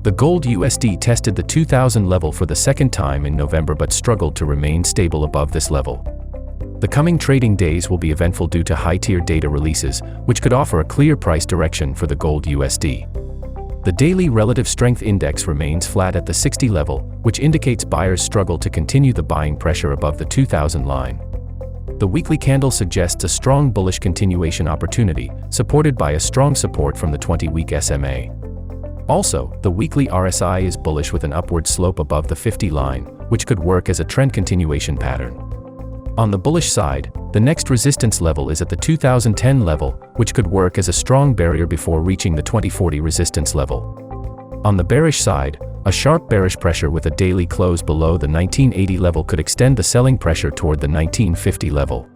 The gold USD tested the 2000 level for the second time in November but struggled to remain stable above this level. The coming trading days will be eventful due to high-tier data releases, which could offer a clear price direction for the gold USD. The daily relative strength index remains flat at the 60 level, which indicates buyers struggle to continue the buying pressure above the 2000 line. The weekly candle suggests a strong bullish continuation opportunity, supported by a strong support from the 20-week SMA. Also, the weekly RSI is bullish with an upward slope above the 50 line, which could work as a trend continuation pattern. On the bullish side, the next resistance level is at the 2010 level, which could work as a strong barrier before reaching the 2040 resistance level. On the bearish side, a sharp bearish pressure with a daily close below the 1980 level could extend the selling pressure toward the 1950 level.